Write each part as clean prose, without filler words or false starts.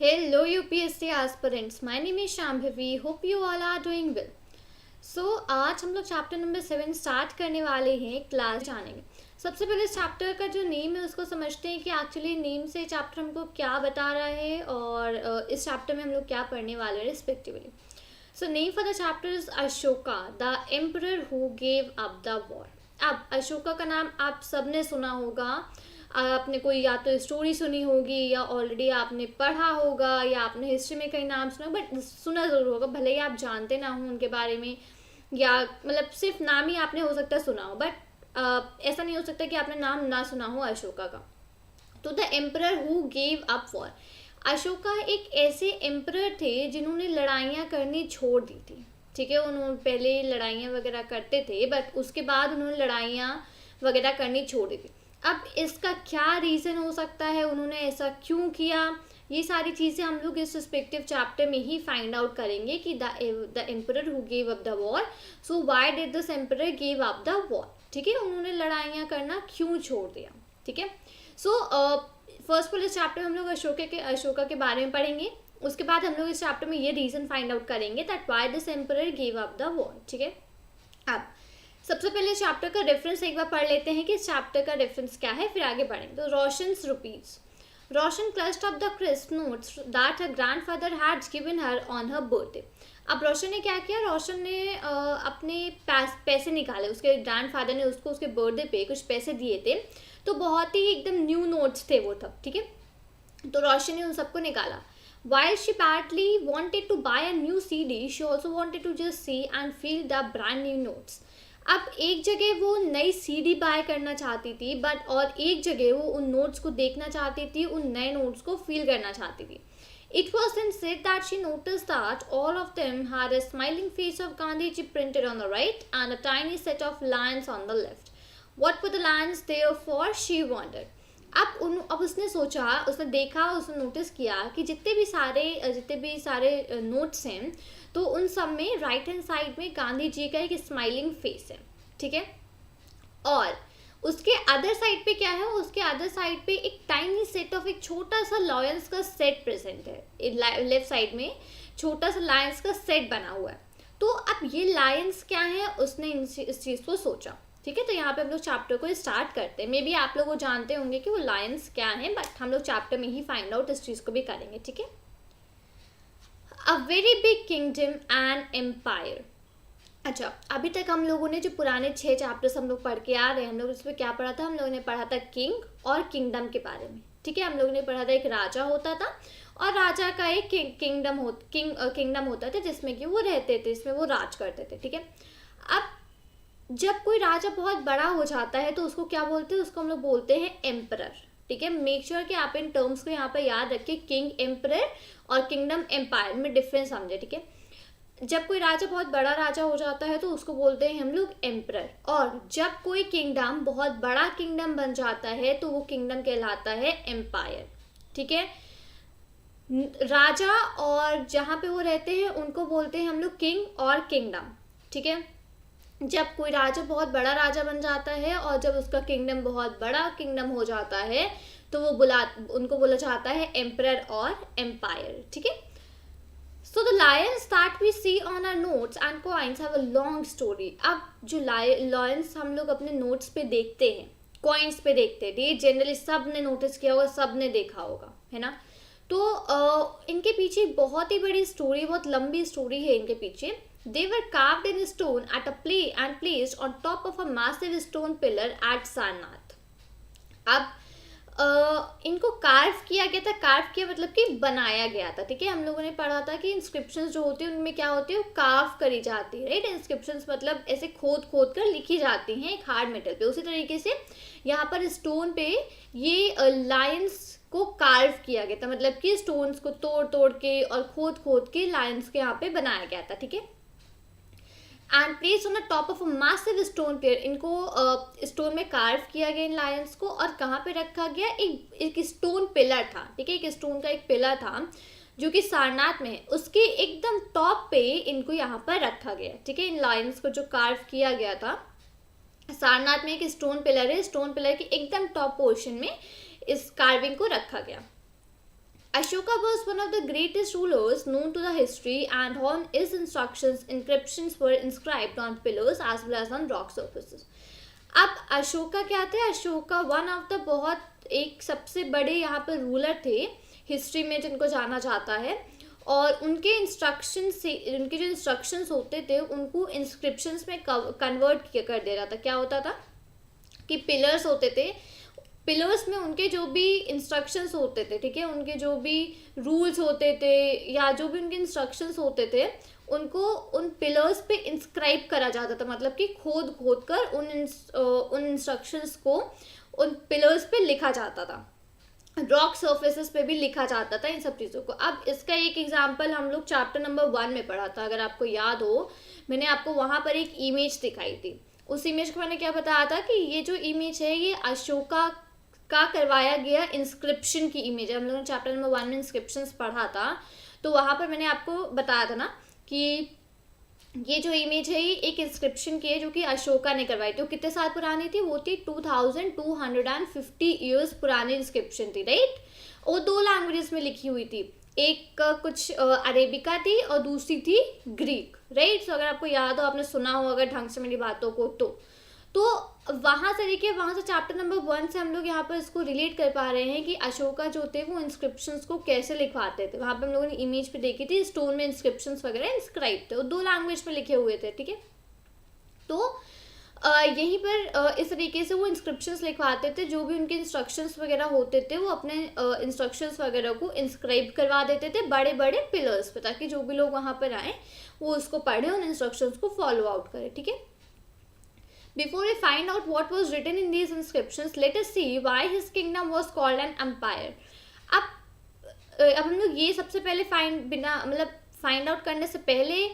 Hello UPSC aspirants, my name is Shambhavi. Hope you all are doing well. आज हम लोग chapter number 7 start करने वाले हैं क्लास जानेंगे। सबसे पहले इस चैप्टर का जो नेम है उसको समझते हैं कि एक्चुअली नेम से चैप्टर हमको क्या बता रहा है और इस चैप्टर में हम लोग क्या पढ़ने वाले हैं respectively. So name for the chapter is Ashoka the emperor who gave up the war. अब अशोका का नाम आप सबने सुना होगा, आपने कोई या तो स्टोरी सुनी होगी या ऑलरेडी आपने पढ़ा होगा या आपने हिस्ट्री में कहीं नाम सुना, बट सुना ज़रूर होगा, भले ही आप जानते ना हो उनके बारे में या मतलब सिर्फ नाम ही आपने हो सकता है सुना हो, बट ऐसा नहीं हो सकता कि आपने नाम ना सुना हो अशोका का। तो the emperor who gave up war, Ashoka एक ऐसे एम्परर थे जिन्होंने लड़ाइयाँ करनी छोड़ दी थी। ठीक है, उन्होंने पहले लड़ाइयाँ वगैरह करते थे बट उसके बाद उन्होंने लड़ाइयाँ वगैरह करनी छोड़ दी थी। अब इसका क्या रीज़न हो सकता है, उन्होंने ऐसा क्यों किया, ये सारी चीज़ें हम लोग इस रिस्पेक्टिव चैप्टर में ही फाइंड आउट करेंगे कि the emperor who gave up the war, so why did this emperor give up the war. ठीक है, उन्होंने लड़ाइयाँ करना क्यों छोड़ दिया। ठीक है, सो फर्स्ट ऑफ ऑल इस चैप्टर में हम लोग अशोका के बारे में पढ़ेंगे। उसके बाद हम लोग इस चैप्टर में ये रीज़न फाइंड आउट करेंगे that why this emperor give up the war. ठीक है, अब सबसे पहले चैप्टर का रेफरेंस एक बार पढ़ लेते हैं कि इस चैप्टर का रेफरेंस क्या है, फिर आगे बढ़ेंगे। तो Roshan's rupees, Roshan clutched up the crisp notes that her grandfather had given her on her birthday. अब रोशन ने क्या किया, रोशन ने अपने पैसे निकाले, उसके ग्रैंडफादर ने उसको उसके बर्थडे पे कुछ पैसे दिए थे, तो बहुत ही एकदम न्यू नोट्स थे वो तब। ठीक है, तो रोशन ने उन सबको निकाला। While she badly wanted to buy a new CD, she also wanted to just see and feel the brand new notes. अब एक जगह वो नई सीडी बाय करना चाहती थी बट और एक जगह वो उन नोट्स को देखना चाहती थी, उन नए नोट्स को फील करना चाहती थी। It was then said that she noticed that all of them had a smiling face of Gandhiji printed on the right and a tiny set of lines on the left. What were the lines there for, she wondered. अब उसने सोचा, उसने देखा, उसने notice किया कि जितने भी सारे नोट्स हैं तो उन सब में राइट हैंड साइड में गांधी जी का एक स्माइलिंग फेस है। ठीक है, और उसके अदर साइड पे क्या है, उसके अदर साइड पे एक टाइनी सेट ऑफ एक छोटा सा लायंस का सेट प्रेजेंट है। लेफ्ट साइड में छोटा सा लायंस का सेट बना हुआ है। तो अब ये लायंस क्या है, उसने इस चीज़ को सोचा। ठीक है, तो यहाँ पे हम लोग चैप्टर को स्टार्ट करते हैं। मे बी आप लोग वो जानते होंगे कि वो लायंस क्या है, बट हम लोग चैप्टर में ही फाइंड आउट इस चीज़ को भी करेंगे। ठीक है, a very big kingdom and empire. अच्छा, अभी तक हम लोगों ने जो पुराने 6 चैप्टर्स हम लोग पढ़ के आ रहे हैं, हम लोग इसमें क्या पढ़ा था, हम लोगों ने पढ़ा था किंग और किंगडम के बारे में। ठीक है, हम लोगों ने पढ़ा था एक राजा होता था और राजा का एक किंगडम होता था जिसमें कि वो रहते थे, इसमें वो राज करते थे। ठीक है, अब जब कोई राजा बहुत बड़ा हो जाता है तो उसको क्या बोलते हैं, उसको हम लोग बोलते हैं एम्परर। ठीक है, मेक श्योर कि आप इन टर्म्स को यहाँ पर याद रखिए, किंग एम्परर और किंगडम एम्पायर में डिफरेंस समझे। ठीक है, जब कोई राजा बहुत बड़ा राजा हो जाता है तो उसको बोलते हैं हम लोग एम्परर, और जब कोई किंगडम बहुत बड़ा किंगडम बन जाता है तो वो किंगडम कहलाता है एम्पायर। ठीक है, राजा और जहाँ पे वो रहते हैं उनको बोलते हैं हम लोग किंग और किंगडम। ठीक है, जब कोई राजा बहुत बड़ा राजा बन जाता है और जब उसका किंगडम बहुत बड़ा किंगडम हो जाता है तो उनको बोला जाता है एम्परर और एम्पायर। ठीक है, so the lions that we see on our notes and coins have a long story. अब जो लायंस हम लोग अपने नोट्स पे देखते हैं, कॉइन्स पे देखते हैं, ये जनरली सब ने नोटिस किया होगा, सब ने देखा होगा, है ना। तो इनके पीछे बहुत ही बड़ी स्टोरी, बहुत लंबी स्टोरी है इनके पीछे। They were carved in stone at a and placed on top of a massive stone pillar at Sarnath. अब इनको कार्व किया गया था, कार्व किया मतलब कि बनाया गया था। ठीक है, हम लोगों ने पढ़ा था कि इंस्क्रिप्शंस जो होती है उनमें क्या होती है, वो कार्व करी जाती है। राइट, इंस्क्रिप्शंस मतलब ऐसे खोद खोद कर लिखी जाती हैं एक हार्ड मेटल पे। उसी तरीके से यहाँ पर स्टोन पे ये लायंस को कार्व किया गया था, मतलब कि स्टोन्स को तोड़ तोड़ के और खोद खोद के लायंस के यहाँ पे बनाया गया था। ठीक है, and place on the top of a massive stone pillar, इनको स्टोन में कार्व किया गया इन लायंस को, और कहाँ पे रखा गया, एक स्टोन पिलर था। ठीक है, एक स्टोन का एक पिलर था जो कि सारनाथ में है, उसके एकदम टॉप पे इनको यहाँ पर रखा गया। ठीक है, इन लायंस को जो कार्व किया गया था, सारनाथ में एक स्टोन पिलर है, स्टोन पिलर के एकदम टॉप पोर्शन में इस कार्विंग को रखा गया। Ashoka was one of the greatest rulers known to the history, and on his instructions inscriptions were inscribed on pillars as well as on rock surfaces. अब अशोका क्या थे? अशोका वन ऑफ द बहुत एक सबसे बड़े यहाँ पर रूलर थे हिस्ट्री में जिनको जाना जाता है, और उनके उनके जो इंस्ट्रक्शंस होते थे उनको इंस्क्रिप्शंस में कन्वर्ट कर दे रहा था. क्या होता था कि पिलर्स होते थे, पिलर्स में उनके जो भी इंस्ट्रक्शंस होते थे, ठीक है, उनके जो भी रूल्स होते थे या जो भी उनके इंस्ट्रक्शंस होते थे उनको उन पिलर्स पे इंस्क्राइब करा जाता था. मतलब कि खोद कर उन इंस्ट्रक्शंस को उन पिलर्स पे लिखा जाता था, रॉक सर्फेसेस पे भी लिखा जाता था इन सब चीज़ों को. अब इसका एक एग्जांपल हम लोग चैप्टर नंबर 1 में पढ़ा था. अगर आपको याद हो, मैंने आपको वहाँ पर एक इमेज दिखाई थी. उस इमेज को मैंने क्या बताया था कि ये जो इमेज है ये अशोका का करवाया गया इंस्क्रिप्शन की इमेज है. हम लोगों ने चैप्टर नंबर 1 में इंस्क्रिप्शंस पढ़ा था, तो वहाँ पर मैंने आपको बताया था ना कि ये जो इमेज है ये एक इंस्क्रिप्शन की है जो कि अशोका ने करवाई थी. वो कितने साल पुरानी थी? वो थी 2250 ईयर्स पुरानी इंस्क्रिप्शन थी, राइट. वो 2 लैंग्वेजेस में लिखी हुई थी. एक कुछ अरेबिका थी और दूसरी थी ग्रीक, राइट. सो अगर आपको याद हो, आपने सुना हो अगर ढंग से मेरी बातों को, तो वहाँ से देखिए, वहाँ से चैप्टर नंबर 1 से हम लोग यहाँ पर इसको रिलेट कर पा रहे हैं कि अशोका जो थे वो इंस्क्रिप्शंस को कैसे लिखवाते थे. वहाँ पे हम लोगों ने इमेज पे देखी थी, स्टोन में इंस्क्रिप्शंस वगैरह इंस्क्राइब थे, वो 2 लैंग्वेज में लिखे हुए थे, ठीक है. तो यहीं पर इस तरीके से वो इंस्क्रिप्शंस लिखवाते थे. जो भी उनके इंस्ट्रक्शंस वगैरह होते थे वो अपने इंस्ट्रक्शंस वगैरह को इंस्क्राइब करवा देते थे बड़े बड़े पिलर्स पे, ताकि जो भी लोग वहाँ पर आए वो उसको पढ़े, उन इंस्ट्रक्शंस को फॉलो आउट करें, ठीक है. Before we find out what was written in these inscriptions, let us see why his kingdom was called an empire. अब हम लोग ये सबसे पहले फाइंड आउट करने से पहले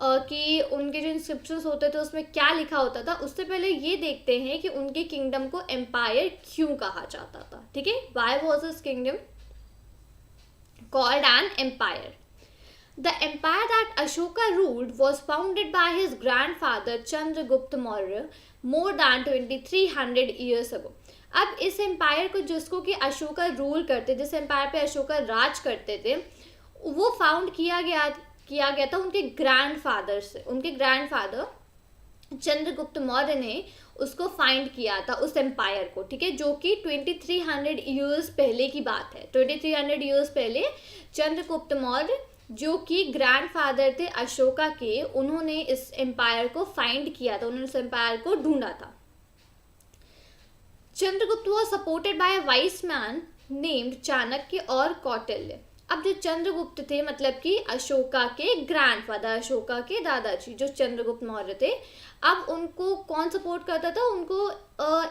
कि उनके जो इंस्क्रिप्शंस होते थे उसमें क्या लिखा होता था, उससे पहले ये देखते हैं कि उनके किंगडम को एम्पायर क्यों कहा जाता था, ठीक है. Why was his kingdom called an empire? The empire that Ashoka ruled was founded by his grandfather Chandragupta Maurya more than 2300 years ago. अब इस एम्पायर को, जिसको कि अशोका रूल करते, जिस एम्पायर पे अशोका राज करते थे, वो फाउंड किया गया था उनके ग्रैंडफादर से. उनके ग्रैंडफादर चंद्रगुप्त मौर्य ने उसको फाइंड किया था उस एम्पायर को, ठीक है, जो कि 2300 ईयर्स पहले की बात है. 2300 ईयर्स पहले चंद्रगुप्त मौर्य जो कि ग्रैंडफादर थे अशोका के, उन्होंने इस एम्पायर को फाइंड किया था, उन्होंने इस एम्पायर को ढूंढा था. Chandragupta was supported by a wise man named Chanakya और कौटिल्य. अब जो चंद्रगुप्त थे, मतलब कि अशोका के ग्रैंडफादर, अशोका के दादाजी जो चंद्रगुप्त मौर्य थे, अब उनको कौन सपोर्ट करता था? उनको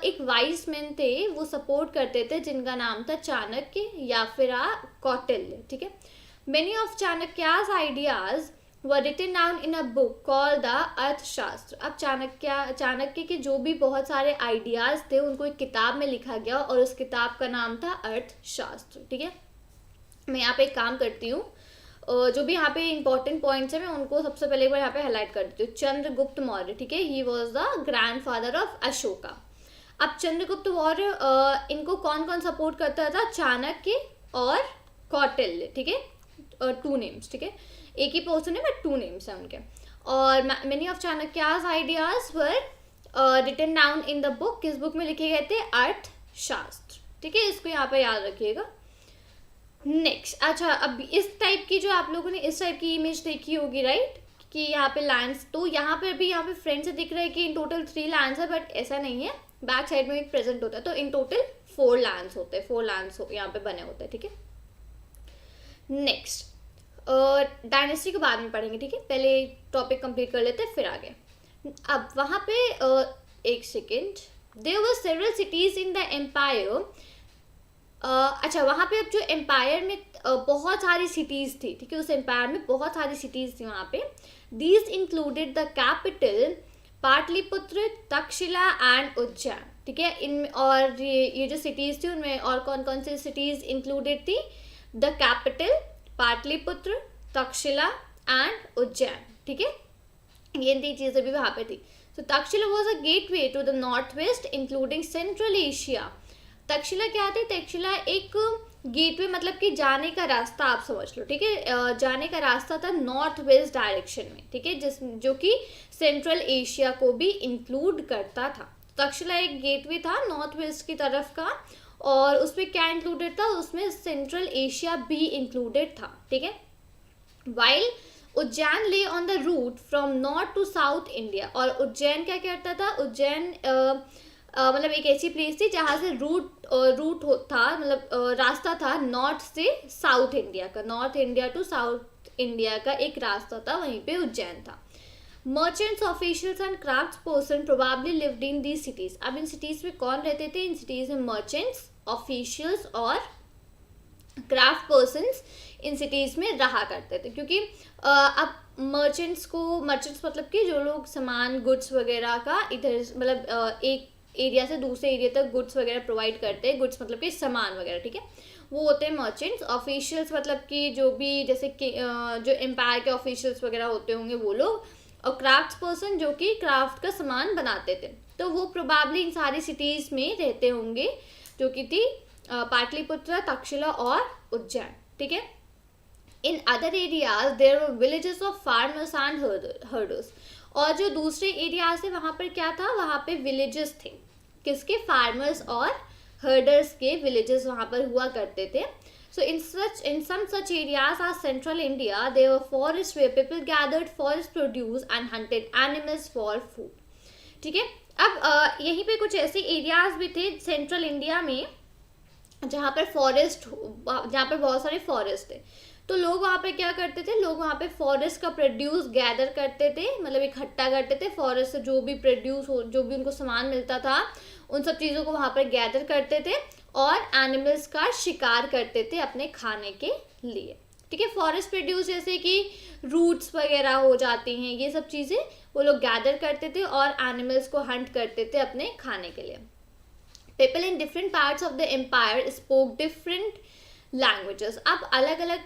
एक वाइज मैन थे, वो सपोर्ट करते थे, जिनका नाम था चाणक्य या फिर कौटिल्य, ठीक है. Many of Chanakya's ideas were written down in a book called the अर्थशास्त्र. अब चाणक्य के जो भी बहुत सारे आइडियाज थे उनको एक किताब में लिखा गया और उस किताब का नाम था अर्थशास्त्र, ठीक है. मैं यहाँ पे एक काम करती हूँ, जो भी यहाँ पे इंपॉर्टेंट पॉइंट्स है मैं उनको सबसे पहले एक बार यहाँ पे हाईलाइट कर देती हूँ. चंद्रगुप्त मौर्य, ठीक है, he was the grandfather of Ashoka. अब चंद्रगुप्त मौर्य, इनको कौन कौन सपोर्ट करता था? चाणक्य और कौटिल्य, ठीक है. 2 नेम्स, ठीक है, एक ही पर्सन है बट 2 नेम्स हैं उनके. और many of Chanakya's ideas were written down in the book. किस बुक में लिखे गए थे? अर्थशास्त्र, ठीक है. इसको यहाँ पे याद रखिएगा. नेक्स्ट, अच्छा, अब इस टाइप की जो आप लोगों ने इस टाइप की इमेज देखी होगी, राइट, कि यहाँ पे लैंड्स, तो यहाँ पे भी यहाँ पे फ्रेंड से दिख रहा है कि इन टोटल 3 लैंड्स है, बट ऐसा नहीं है, बैक साइड में एक प्रेजेंट होता है, तो इन टोटल 4 लैंड्स होते हैं, 4 लैंड्स यहाँ पे बने होते हैं, ठीक है. नेक्स्ट, डायनेस्टी को बाद में पढ़ेंगे, ठीक है, पहले टॉपिक कंप्लीट कर लेते हैं फिर आगे. अब वहाँ पे एक second, there were several cities in the empire. अच्छा, वहाँ पे अब जो एम्पायर में बहुत सारी सिटीज़ थी, ठीक है, उस एम्पायर में बहुत सारी सिटीज़ थी वहाँ पे. These included the capital Pataliputra, Taxila and Ujjain, ठीक है. इनमें और ये जो सिटीज़ थी उनमें और कौन कौन सी सिटीज़ इंक्लूडेड थी? The capital, Pataliputra, Taxila and Ujjain, ठीक है. ये 3 चीज़ें भी वहाँ पे थी. So Taxila was a gateway to the north west including central Asia. Taxila क्या थी? तक्षशिला एक गेटवे मतलब कि जाने का रास्ता आप समझ लो, ठीक है। जाने का रास्ता था नॉर्थ वेस्ट डायरेक्शन में, ठीक है, जो कि सेंट्रल एशिया को भी इंक्लूड करता था। तक्षशिला एक गेटवे था नॉर्थ वेस्ट की तरफ का, और उसमें क्या इंक्लूडेड था, उसमें सेंट्रल एशिया भी इंक्लूडेड था, ठीक है। While Ujjain lay on the route from north to south India, और उज्जैन क्या करता था, उज्जैन मतलब एक ऐसी प्लेस थी जहाँ से रूट था, मतलब रास्ता था नॉर्थ से साउथ इंडिया का, north India to south India का एक रास्ता था, वहीं पे उज्जैन था। Merchants, officials and craft person probably lived in these cities. अब इन सिटीज में कौन रहते थे, इन सिटीज में मर्चेंट्स, ऑफिशियल्स और क्राफ्ट पर्सन्स इन सिटीज़ में रहा करते थे, क्योंकि अब मर्चेंट्स मतलब कि जो लोग सामान गुड्स वगैरह का इधर मतलब एक एरिया से दूसरे एरिया तक गुड्स वगैरह प्रोवाइड करते हैं, गुड्स मतलब कि सामान वगैरह, ठीक है, वो होते हैं मर्चेंट्स। ऑफिशियल्स मतलब कि जो भी जैसे कि जो एम्पायर के ऑफिशियल्स वगैरह होते होंगे वो लोग, और क्राफ्ट पर्सन जो कि क्राफ्ट का सामान बनाते थे, तो वो प्रोबेबली इन सारी सिटीज़ में रहते होंगे, जो कि थी पाटलिपुत्र, तक्षशिला और उज्जैन, ठीक है। In other areas there were villages of farmers and herders, और जो दूसरे एरियाज है वहाँ पर क्या था, वहाँ पे विलेजेस थे, किसके, फार्मर्स और हर्डर्स के विलेजेस वहाँ पर हुआ करते थे। सो in some such areas as central India there were forests where people gathered forest produce and hunted animals for food, ठीक है। अब यहीं पे कुछ ऐसे एरियाज भी थे सेंट्रल इंडिया में जहाँ पर बहुत सारे फॉरेस्ट थे, तो लोग वहाँ पे क्या करते थे, लोग वहाँ पे फॉरेस्ट का प्रोड्यूस गैदर करते थे, मतलब इकट्ठा करते थे, फॉरेस्ट से जो भी प्रोड्यूस हो, जो भी उनको सामान मिलता था, उन सब चीज़ों को वहाँ पर गैदर करते थे और एनिमल्स का शिकार करते थे अपने खाने के लिए, ठीक है। फॉरेस्ट प्रोड्यूस जैसे कि रूट्स वगैरह हो जाती हैं, ये सब चीज़ें वो लोग गैदर करते थे और एनिमल्स को हंट करते थे अपने खाने के लिए। People in different parts of the empire spoke different languages. अब अलग अलग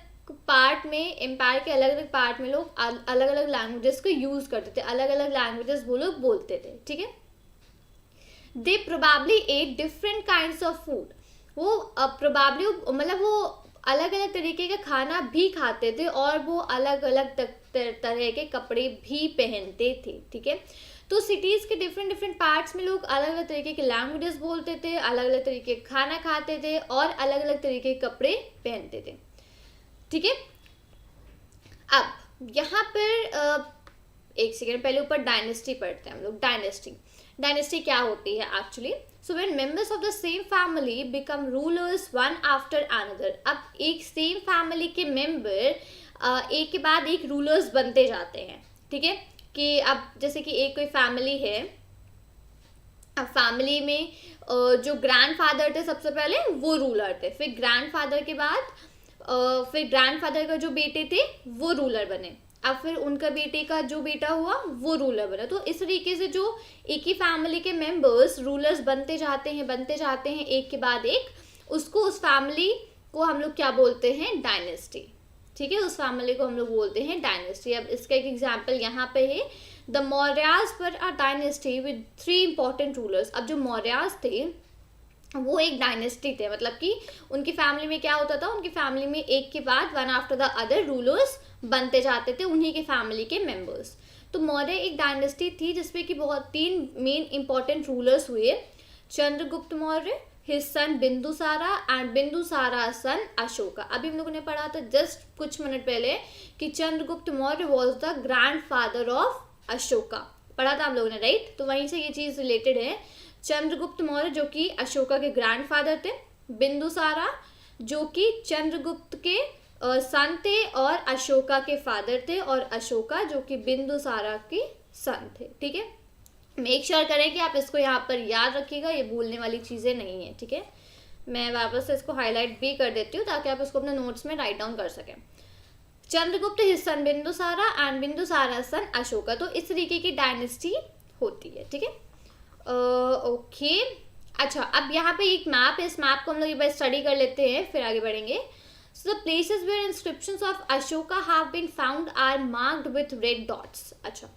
पार्ट में, एम्पायर के अलग अलग पार्ट में लोग अलग अलग लैंग्वेजेस को यूज़ करते थे, अलग अलग लैंग्वेजेस वो लोग बोलते थे, ठीक है। They probably at different kinds of food, वो प्रोबेबली मतलब वो अलग अलग तरीके का खाना भी खाते थे और वो अलग अलग तरह के कपड़े भी पहनते थे, ठीक है। तो सिटीज़ के डिफरेंट पार्ट्स में लोग अलग अलग तरीके के लैंग्वेजेस बोलते थे, अलग अलग तरीके का खाना खाते थे और अलग अलग तरीके के कपड़े पहनते थे, ठीक है। अब यहाँ पर एक सेकेंड पहले ऊपर डायनेस्टी पढ़ते हैं हम लोग। डायनेस्टी क्या होती है actually. So when members of the same family become rulers one after another, अब एक सेम फैमिली के मेंबर एक के बाद एक रूलर्स बनते जाते हैं, ठीक है। कि अब जैसे कि एक कोई फैमिली है, अब फैमिली में जो ग्रैंडफादर थे सबसे पहले वो रूलर थे, फिर ग्रैंडफादर के बाद फिर ग्रैंडफादर का जो बेटे थे वो रूलर बने, अब फिर उनका बेटे का जो बेटा हुआ वो रूलर बना। तो इस तरीके से जो एक ही फैमिली के मेंबर्स रूलर्स बनते जाते हैं एक के बाद एक, उसको उस फैमिली को हम लोग क्या बोलते हैं, डायनेस्टी, ठीक है। उस फैमिली को हम लोग बोलते हैं डायनेस्टी। अब इसका एक एग्जाम्पल यहाँ पे है, the Mauryas were a dynasty with 3 important rulers. अब जो मौर्याज थे वो एक डायनेस्टी थे, मतलब कि उनकी फैमिली में क्या होता था, उनकी फैमिली में एक के बाद one after the other rulers बनते जाते थे, उन्हीं के फैमिली के मेंबर्स। तो मौर्य एक डायनेस्टी थी जिसपे कि बहुत 3 मेन इंपॉर्टेंट रूलर्स हुए, Chandragupta Maurya, his son Bindusara and Bindusara son Ashoka. अभी हम लोगों ने पढ़ा था जस्ट कुछ मिनट पहले कि Chandragupta Maurya was the grandfather of Ashoka, पढ़ा था हम लोगों ने, राइट। तो वहीं से ये चीज़ रिलेटेड है। चंद्रगुप्त मौर्य जो कि अशोका के ग्रैंडफादर थे, बिंदुसारा जो कि चंद्रगुप्त के सन थे और अशोका के फादर थे, और अशोका जो कि बिंदुसारा के सन थे, ठीक है। मेक श्योर करें कि आप इसको यहाँ पर याद रखिएगा, ये भूलने वाली चीज़ें नहीं है, ठीक है। मैं वापस से इसको हाईलाइट भी कर देती हूँ ताकि आप इसको अपने नोट्स में राइट डाउन कर सकें। Chandragupta his son Bindusara and Bindusara son Ashoka, तो इस तरीके की डायनेस्टी होती है, ठीक है। ओके अच्छा, अब यहाँ पे एक मैप है, इस मैप को हम लोग एक बार स्टडी कर लेते हैं फिर आगे बढ़ेंगे। So the places where inscriptions of Ashoka have been found are marked with red dots. अच्छा,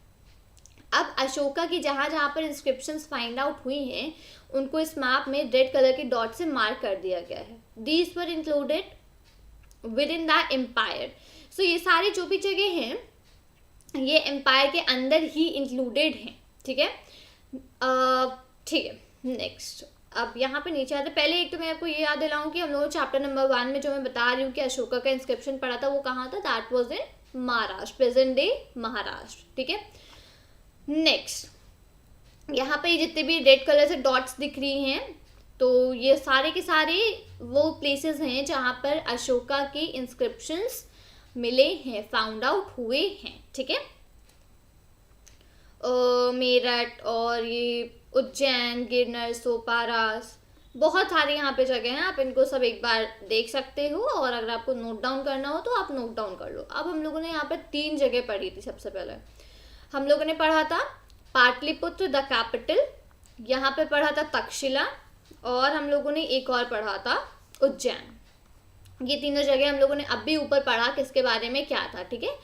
अब अशोका की जहाँ जहाँ पर इंस्क्रिप्शंस फाइंड आउट हुई हैं उनको इस मैप में रेड कलर के डॉट से मार्क कर दिया गया है। These were included within the empire. So ये सारी जो भी जगह हैं ये एम्पायर के अंदर ही इंक्लूडेड हैं, ठीक है। ठीक है, नेक्स्ट अब यहाँ पे नीचे आते, पहले एक तो मैं आपको ये याद दिलाऊं कि हम लोग चैप्टर नंबर 1 में जो मैं बता रही हूँ कि अशोका का इंस्क्रिप्शन पढ़ा था वो कहाँ था, that was in Maharashtra, present day Maharashtra, ठीक है। नेक्स्ट यहाँ पे जितने भी रेड कलर से डॉट्स दिख रही हैं तो ये सारे के सारे वो प्लेसेस हैं जहाँ पर अशोका के इंस्क्रिप्शंस मिले हैं, फाउंड आउट हुए हैं, ठीक है। मेरठ और ये उज्जैन, गिरनर, सोपारास, बहुत सारे यहाँ पे जगह हैं, आप इनको सब एक बार देख सकते हो और अगर आपको नोट डाउन करना हो तो आप नोट डाउन कर लो। अब हम लोगों ने यहाँ पे 3 जगह पढ़ी थी। सबसे पहले हम लोगों ने पढ़ा था पाटलिपुत्र द कैपिटल, यहाँ पे पढ़ा था तक्षशिला, और हम लोगों ने एक और पढ़ा था उज्जैन। ये तीनों जगह हम लोगों ने अभी ऊपर पढ़ा किसके बारे में क्या था, ठीक है।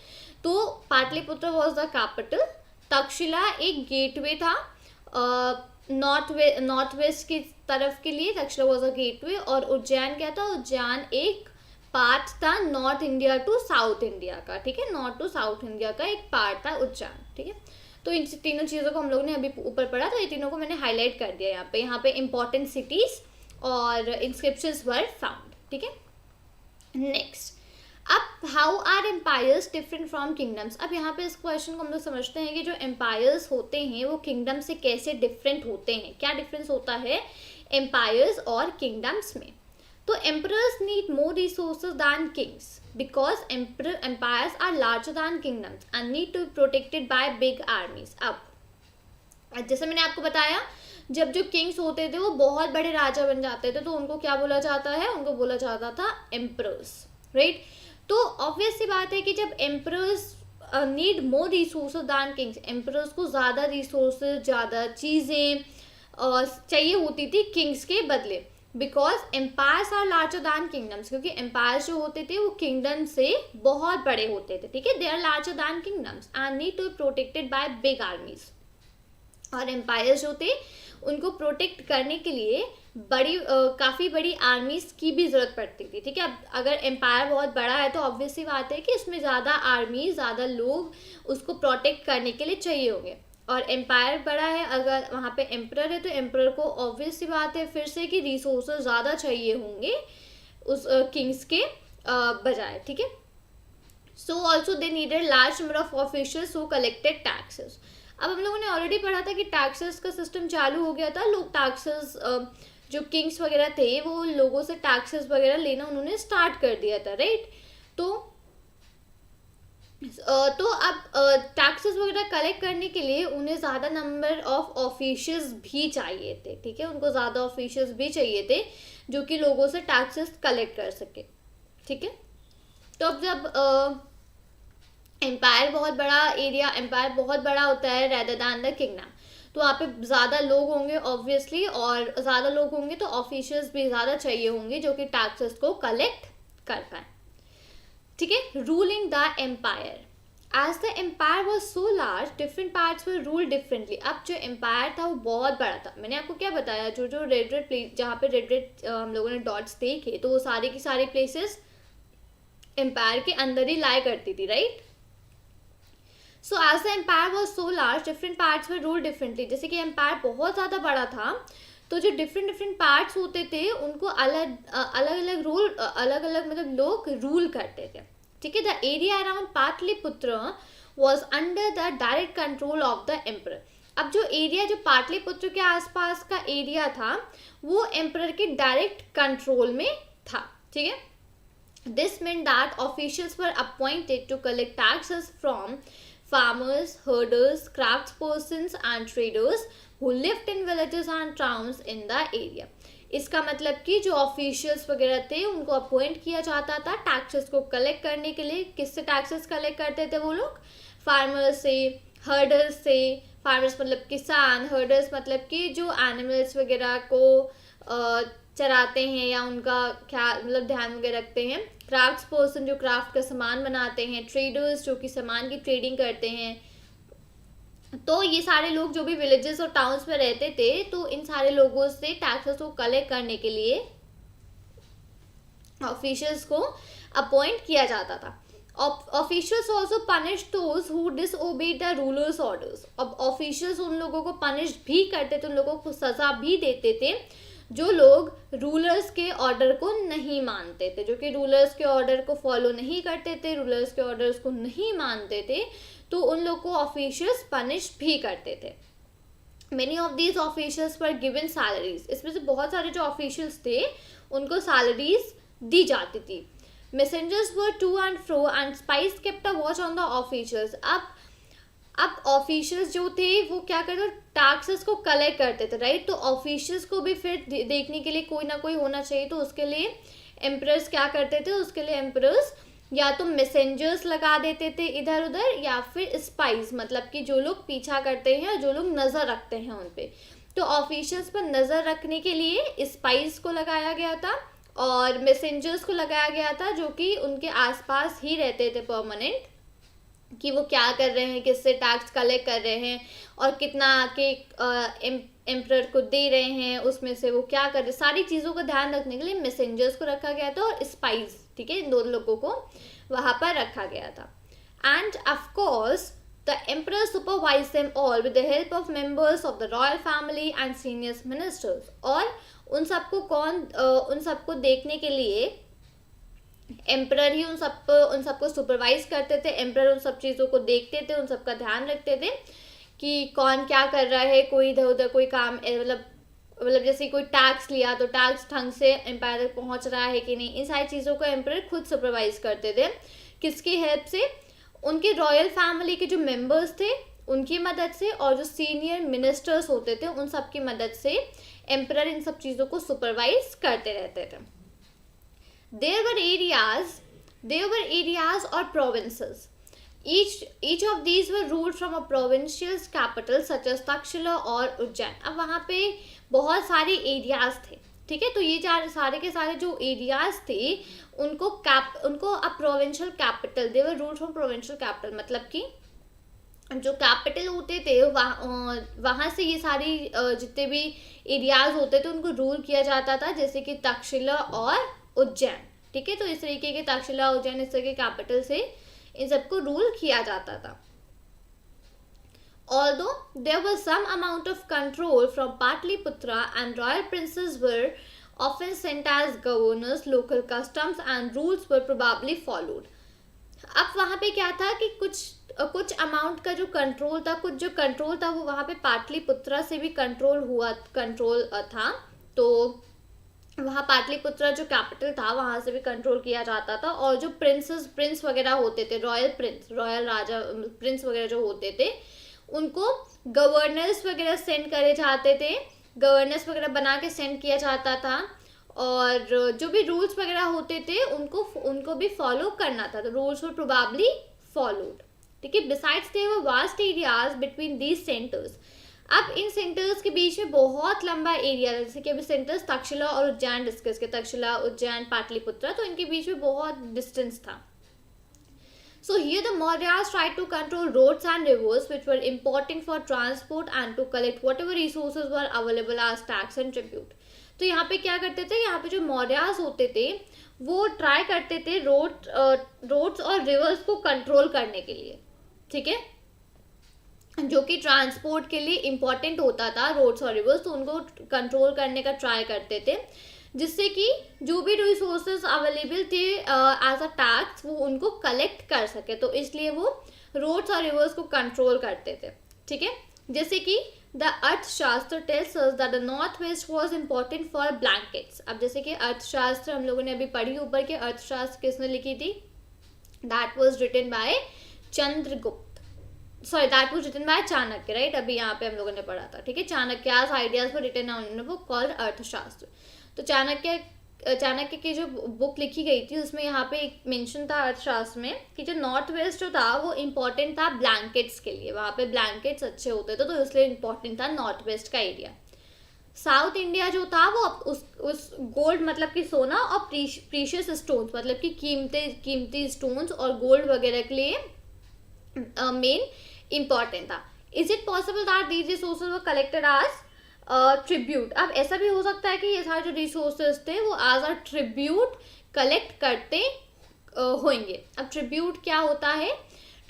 तो Pataliputra was the capital, Takshashila एक गेटवे था नॉर्थ वेस्ट की तरफ के लिए, तक्षशिला वॉज अ गेटवे, और उज्जैन क्या था, उज्जैन एक पार्ट था north India to south India का, ठीक है, नॉर्थ टू साउथ इंडिया का एक पार्ट था उज्जैन, ठीक है। तो इन तीनों चीज़ों को हम लोगों ने अभी ऊपर पढ़ा, तो ये तीनों को मैंने हाईलाइट कर दिया यहाँ पे इंपॉर्टेंट सिटीज और इंस्क्रिप्शंस वर फाउंड, ठीक है। नेक्स्ट, अब how are empires different from kingdoms. अब यहाँ पे इस क्वेश्चन को हम लोग समझते हैं कि जो एम्पायर्स होते हैं वो किंगडम से कैसे डिफरेंट होते हैं, क्या डिफरेंस होता है एम्पायर्स और किंगडम्स में। तो emperors need more resources than kings because empires are larger than kingdoms and need to be protected by big armies. अब जैसे मैंने आपको बताया, जब जो किंग्स होते थे वो बहुत बड़े राजा बन जाते थे तो उनको क्या बोला जाता है, उनको बोला जाता था एम्परर्स, राइट। तो ऑब्वियस सी बात है कि जब emperors need more resources than kings, emperors को ज़्यादा रिसोर्सेज, ज़्यादा चीज़ें चाहिए होती थी किंग्स के बदले, because empires are larger than kingdoms, क्योंकि एम्पायर्स जो होते थे वो किंगडम से बहुत बड़े होते थे, ठीक है। They are larger than kingdoms and need to be protected by big armies. और एम्पायर्स जो थे उनको प्रोटेक्ट करने के लिए काफ़ी बड़ी आर्मीज की भी ज़रूरत पड़ती थी, ठीक है। अब अगर एम्पायर बहुत बड़ा है तो ऑब्वियस सी बात है कि उसमें ज़्यादा आर्मी, ज़्यादा लोग उसको प्रोटेक्ट करने के लिए चाहिए होंगे। और एम्पायर बड़ा है, अगर वहाँ पे एम्परर है तो एम्परर को ऑब्वियस सी बात है फिर से कि रिसोर्सेज ज़्यादा चाहिए होंगे उस किंग्स के बजाय, ठीक है। So also they needed large number of officials who collected taxes. अब हम लोगों ने ऑलरेडी पढ़ा था कि टैक्सेस का सिस्टम चालू हो गया था, लोग टैक्सेस जो किंग्स वगैरह थे वो लोगों से टैक्सेस वगैरह लेना उन्होंने स्टार्ट कर दिया था, राइट। तो अब टैक्सेस वगैरह कलेक्ट करने के लिए उन्हें ज़्यादा नंबर ऑफ ऑफिशियल्स भी चाहिए थे, ठीक है, उनको ज़्यादा ऑफिशियल्स भी चाहिए थे जो कि लोगों से टैक्सेस कलेक्ट कर सके, ठीक है। तो अब जब एम्पायर बहुत बड़ा एरिया, एम्पायर बहुत बड़ा होता है रेदर दैन द किंगडम, तो वहाँ पे ज़्यादा लोग होंगे ऑब्वियसली, और ज़्यादा लोग होंगे तो ऑफिशियल्स भी ज़्यादा चाहिए होंगे जो कि टैक्सेस को कलेक्ट कर पाए, ठीक है। Ruling the empire, as the empire was so large different parts were rule differently. अब जो एम्पायर था वो बहुत बड़ा था, मैंने आपको क्या बताया, जो जो रेड रेड प्लेस, जहाँ पे रेड रेड हम लोगों ने डॉट्स देखे तो वो सारे की सारी प्लेसेस एम्पायर के अंदर ही लाया करती थी, right. So as the empire was so large different parts were rule differently. जैसे कि एम्पायर बहुत ज़्यादा बड़ा था तो जो डिफरेंट डिफरेंट पार्ट्स होते थे उनको अलग अलग रूल, अलग अलग मतलब लोग रूल करते थे, ठीक है। The area around Pataliputra was under the direct control of the emperor. अब जो एरिया, जो पाटलिपुत्र के आसपास का एरिया था वो एम्परर के डायरेक्ट कंट्रोल में था, ठीक है। This mean that officials were appointed to collect taxes from farmers, herders, craftspersons and traders who lived in villages and towns in the area. इसका मतलब कि जो ऑफिशियल्स वगैरह थे उनको अपॉइंट किया जाता था टैक्सेस को कलेक्ट करने के लिए। किससे टैक्सेस कलेक्ट करते थे वो लोग? फार्मर्स से, हर्डर्स से। फार्मर्स मतलब किसान, हर्डर्स मतलब कि जो एनिमल्स वगैरह को चराते हैं या उनका क्या मतलब ध्यान वगैरह रखते हैं। क्राफ्ट्स पर्सन जो क्राफ्ट का सामान बनाते हैं। ट्रेडर्स जो कि सामान की ट्रेडिंग करते हैं। तो ये सारे लोग जो भी विलेजेस और टाउन्स में रहते थे तो इन सारे लोगों से टैक्सेस को कलेक्ट करने के लिए ऑफिशियल्स को अपॉइंट किया जाता था। Officials also punish those who disobey the rulers orders. अब ऑफिशियल्स उन लोगों को पनिश भी करते थे, उन लोगों को सजा भी देते थे जो लोग रूलर्स के ऑर्डर को नहीं मानते थे, जो कि रूलर्स के ऑर्डर को फॉलो नहीं करते थे, रूलर्स के ऑर्डर्स को नहीं मानते थे, तो उन लोग को ऑफिशियल्स पनिश भी करते थे। Many of these officials were given salaries. इसमें से बहुत सारे जो ऑफिशियल्स थे उनको सैलरीज दी जाती थी। Messengers were to and fro and spies kept a watch on the officials. अब ऑफिशियल्स जो थे वो क्या करते थे, टैक्सेस को कलेक्ट करते थे, राइट। तो ऑफिशियल्स को भी फिर देखने के लिए कोई ना कोई होना चाहिए, तो उसके लिए एम्परर्स क्या करते थे, उसके लिए एम्परर्स या तो मैसेंजर्स लगा देते थे इधर उधर, या फिर स्पाइस, मतलब कि जो लोग पीछा करते हैं, जो लोग नज़र रखते हैं उन पे। तो ऑफिशियल्स पर नज़र रखने के लिए स्पाइस को लगाया गया था और मैसेंजर्स को लगाया गया था, जो कि उनके आसपास ही रहते थे परमानेंट, कि वो क्या कर रहे हैं, किससे टैक्स कलेक्ट कर रहे हैं और कितना आके एम्परर को दे रहे हैं, उसमें से वो क्या कर रहे, सारी चीज़ों का ध्यान रखने के लिए मैसेंजर्स को रखा गया था और स्पाइस, ठीक है, इन दोनों लोगों को वहाँ पर रखा गया था। End of course the emperor supervise them all with the help of members of the royal family and senior ministers. और उन सबको देखने के लिए एम्परर ही उन सबको सुपरवाइज करते थे। एम्परर उन सब चीज़ों को देखते थे, उन सबका ध्यान रखते थे कि कौन क्या कर रहा है, कोई इधर उधर कोई काम, मतलब जैसे कोई टैक्स लिया तो टैक्स ढंग से एम्पायर तक पहुंच रहा है कि नहीं, इन सारी चीज़ों को एम्परर खुद सुपरवाइज करते थे। किसकी हेल्प से, उनके रॉयल फैमिली के जो मेंबर्स थे उनकी मदद से, और जो सीनियर मिनिस्टर्स होते थे उन सब की मदद से एम्परर इन सब चीज़ों को सुपरवाइज करते रहते थे। There were areas or provinces. Each of these were ruled from a provincial capital such as Takshila और उज्जैन। अब वहाँ पे बहुत सारे एरियाज थे, ठीक है। तो ये सारे के सारे जो एरियाज थे उनको अ provincial capital, they were ruled from provincial capital, मतलब कि जो कैपिटल होते थे वहाँ से ये सारी जितने भी एरियाज होते थे उनको रूल किया जाता था, जैसे कि तक्षशिला और उज्जैन, ठीक है। तो इस तरीके के तक्षशिला उज्जैन इस तरह के कैपिटल से इन सबको रूल किया जाता था। Although there was some amount of control from Patliputra and royal princes were often sent as governors, local customs and rules were probably followed. अब वहाँ पे क्या था कि कुछ अमाउंट का जो कंट्रोल था वो वहाँ पे पाटलिपुत्रा से भी कंट्रोल था। तो वहाँ पाटलिपुत्रा जो कैपिटल था वहाँ से भी कंट्रोल किया जाता था, और जो प्रिंस वगैरह होते थे, रॉयल राजा प्रिंस वगैरह जो होते थे उनको गवर्नर्स वगैरह सेंड करे जाते थे, गवर्नर्स वगैरह बना के सेंड किया जाता था, और जो भी रूल्स वगैरह होते थे उनको भी फॉलो करना था। तो रूल्स वर प्रोबेबली फॉलोड, ठीक है। Besides there were vast areas between these centres. अब इन सेंटर्स के बीच में बहुत लंबा एरिया, जैसे कि अभी सेंटर्स तक्षशिला और उज्जैन डिस्कस के, तक्षशिला उज्जैन पाटलिपुत्रा, तो इनके बीच में बहुत डिस्टेंस था। So here the Mauryas tried to control roads and rivers which were important for transport and to collect whatever resources were available as tax and tribute. तो यहाँ पे क्या करते थे, यहाँ पे जो मौर्यास होते थे वो ट्राई करते थे रोड्स और रिवर्स को कंट्रोल करने के लिए, ठीक है, जो कि ट्रांसपोर्ट के लिए इम्पोर्टेंट होता था रोड्स और रिवर्स, तो उनको कंट्रोल करने का ट्राई करते थे, जिससे कि जो भी रिसोर्सेज अवेलेबल थे एज अ टैक्स वो उनको कलेक्ट कर सके। तो इसलिए वो रोड्स और रिवर्स को कंट्रोल करते थे, ठीक है। जैसे कि द अर्थशास्त्र tells us that the north waste was important for blankets. अब जैसे कि अर्थशास्त्र हम लोगों ने अभी पढ़ी ऊपर के, अर्थशास्त्र किसने लिखी थी, that was written by Chanakya, right. अभी यहाँ पे हम लोगों ने पढ़ा था, ठीक है। Chanakya's ideas for written on book called Arthashastra. तो चाणक्य की जो बुक लिखी गई थी उसमें यहाँ पे एक मेंशन था अर्थशास्त्र में कि जो नॉर्थ वेस्ट जो था वो इम्पोर्टेंट था ब्लैंकेट्स के लिए, वहाँ पे ब्लैंकेट्स अच्छे होते थे, तो इसलिए इम्पोर्टेंट था नॉर्थ वेस्ट का एरिया। साउथ इंडिया जो था वो उस गोल्ड मतलब कि सोना और प्रीशियस स्टोन्स मतलब कि कीमती स्टोन्स और गोल्ड वगैरह के लिए मेन इम्पॉर्टेंट था। Is it possible that these resources were collected as tribute. अब ऐसा भी हो सकता है कि ये सारे जो रिसोर्सेज थे वो एज अ ट्रिब्यूट कलेक्ट करते होंगे। अब ट्रिब्यूट क्या होता है?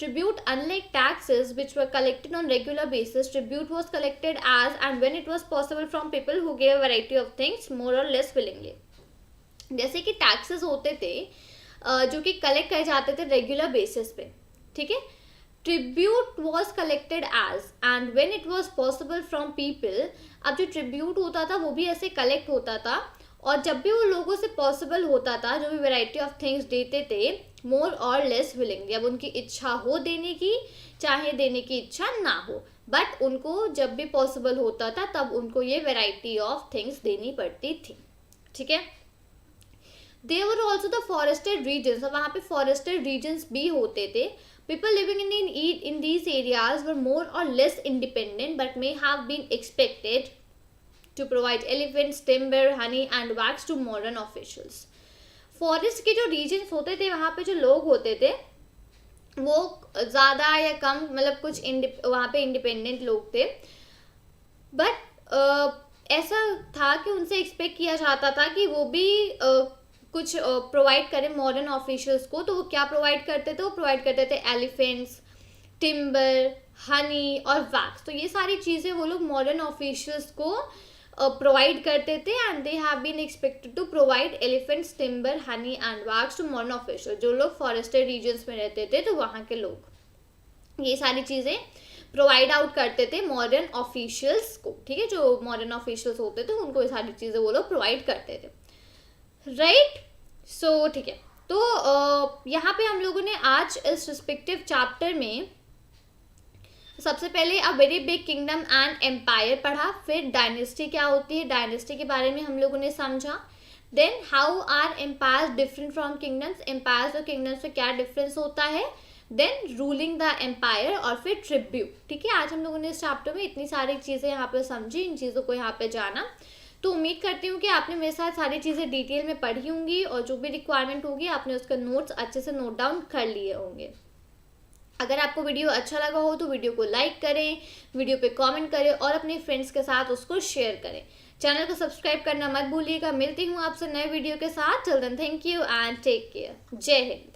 Tribute, unlike taxes which were collected on regular basis, tribute was collected as and when it was possible from people who gave a variety of things more or less willingly. जैसे कि taxes होते थे जो कि collect करे जाते थे regular basis पे, ठीक है। Tribute was collected as and when it was possible from people. अब जो ट्रिब्यूट होता था वो भी ऐसे कलेक्ट होता था, और जब भी वो लोगों से पॉसिबल होता था, जो भी वैरायटी ऑफ थिंग्स देते थे, मोर और लेस विलिंगली। अब उनकी इच्छा हो देने की, चाहे देने की इच्छा ना हो, बट उनको जब भी पॉसिबल होता था तब उनको ये वैरायटी ऑफ थिंग्स देनी पड़ती थी, ठीक है। There were also the forested regions, और वहाँ पे फॉरेस्टेड रीजन्स भी होते थे। People living in these areas were more or less independent but may have been expected to provide elephants, timber, honey and wax to modern officials. Forest के जो regions होते थे वहाँ पे जो लोग होते थे वो ज़्यादा या कम मतलब कुछ वहाँ पे इंडिपेंडेंट लोग थे, बट ऐसा था कि उनसे एक्सपेक्ट किया जाता था कि वो भी कुछ प्रोवाइड करें मॉडर्न ऑफिशियल्स को। तो वो क्या प्रोवाइड करते थे? वो प्रोवाइड करते थे एलिफेंट्स, टिम्बर, हनी और वैक्स। तो ये सारी चीज़ें वो लोग मॉडर्न ऑफिशियल्स को प्रोवाइड करते थे, and they have been expected to provide elephants, timber, honey and wax to modern official. जो लोग फॉरेस्टेड रीजन्स में रहते थे तो वहाँ के लोग ये सारी चीज़ें प्रोवाइड आउट करते थे मॉडर्न ऑफिशियल्स को, ठीक है। जो मॉडर्न ऑफिशियल्स होते थे उनको ये सारी चीज़ें वो लोग प्रोवाइड करते थे, राइट। सो ठीक है, तो यहाँ पे हम लोगों ने आज इस रिस्पेक्टिव चैप्टर में सबसे पहले a very big kingdom and empire पढ़ा, फिर डायनेस्टी क्या होती है, डायनेस्टी के बारे में हम लोगों ने समझा। Then how are empires different from kingdoms, empires और किंगडम्स में क्या डिफरेंस होता है। देन रूलिंग द एम्पायर, और फिर ट्रिब्यूट, ठीक है। आज हम लोगों ने इस चैप्टर में इतनी सारी चीज़ें यहाँ पे समझी, इन चीज़ों को यहाँ पे जाना। तो उम्मीद करती हूँ कि आपने मेरे साथ सारी चीज़ें डिटेल में पढ़ी होंगी, और जो भी रिक्वायरमेंट होगी आपने उसका नोट्स अच्छे से नोट डाउन कर लिए होंगे। अगर आपको वीडियो अच्छा लगा हो तो वीडियो को लाइक करें, वीडियो पे कमेंट करें और अपने फ्रेंड्स के साथ उसको शेयर करें। चैनल को सब्सक्राइब करना मत भूलिएगा। मिलती हूँ आपसे नए वीडियो के साथ। Till then thank you and take care. जय हिंद।